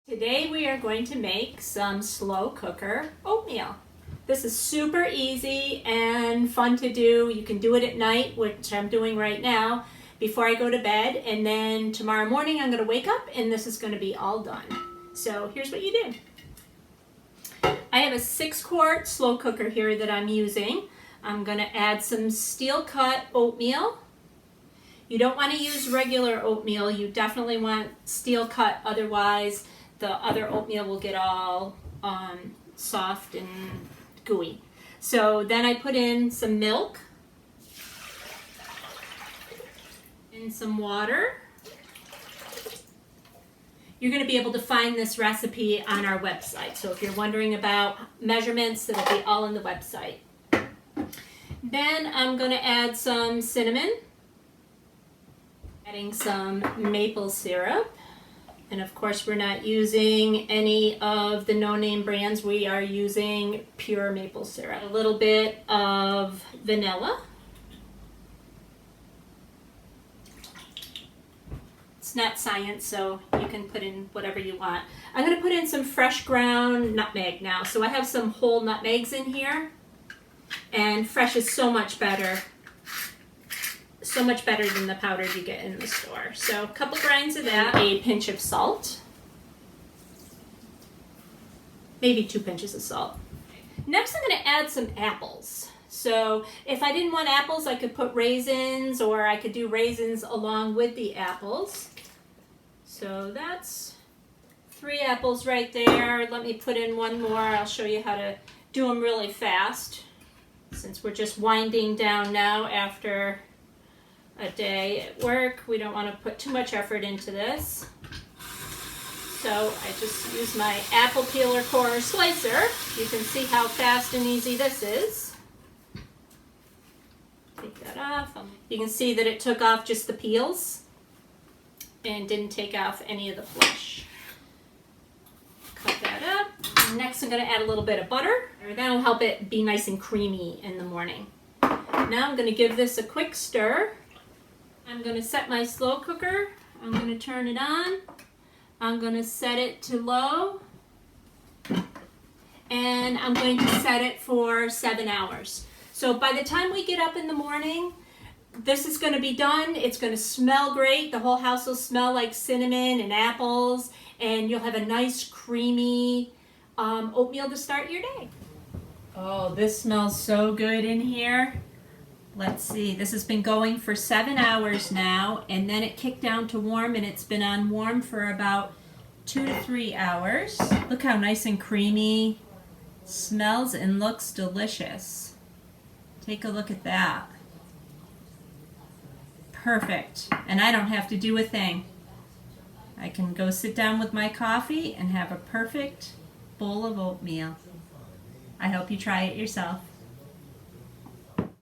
Today we are going to make some slow cooker oatmeal. This is super easy and fun to do. You can do it at night, which I'm doing right now, before I go to bed, and then tomorrow morning I'm going to wake up and this is going to be all done. So here's what you do. I have a 6-quart slow cooker here that I'm using. I'm going to add some steel cut oatmeal. You don't want to use regular oatmeal. You definitely want steel cut, otherwise the other oatmeal will get all soft and gooey. So then I put in some milk and some water. You're going to be able to find this recipe on our website. So if you're wondering about measurements, it'll be all on the website. Then I'm going to add some cinnamon, adding some maple syrup. And of course, we're not using any of the no-name brands. We are using pure maple syrup. A little bit of vanilla. It's not science, so you can put in whatever you want. I'm going to put in some fresh ground nutmeg now. So I have some whole nutmegs in here. And fresh is so much better. So much better than the powder you get in the store. So a couple grinds of that, a pinch of salt, maybe 2 pinches of salt. Next I'm going to add some apples. So if I didn't want apples, I could put raisins, or I could do raisins along with the apples. So that's 3 apples right there. Let me put in one more. I'll show you how to do them really fast, since we're just winding down now after a day at work. We don't want to put too much effort into this. So I just use my apple peeler core slicer. You can see how fast and easy this is. Take that off. You can see that it took off just the peels and didn't take off any of the flesh. Cut that up. Next I'm going to add a little bit of butter. That'll help it be nice and creamy in the morning. Now I'm going to give this a quick stir. I'm going to set my slow cooker. I'm going to turn it on. I'm going to set it to low. And I'm going to set it for 7 hours. So by the time we get up in the morning, this is going to be done. It's going to smell great. The whole house will smell like cinnamon and apples. And you'll have a nice creamy oatmeal to start your day. Oh, this smells so good in here. Let's see, this has been going for 7 hours now, and then it kicked down to warm, and it's been on warm for about 2 to 3 hours. Look how nice and creamy. Smells and looks delicious. Take a look at that. Perfect. And I don't have to do a thing. I can go sit down with my coffee and have a perfect bowl of oatmeal. I hope you try it yourself.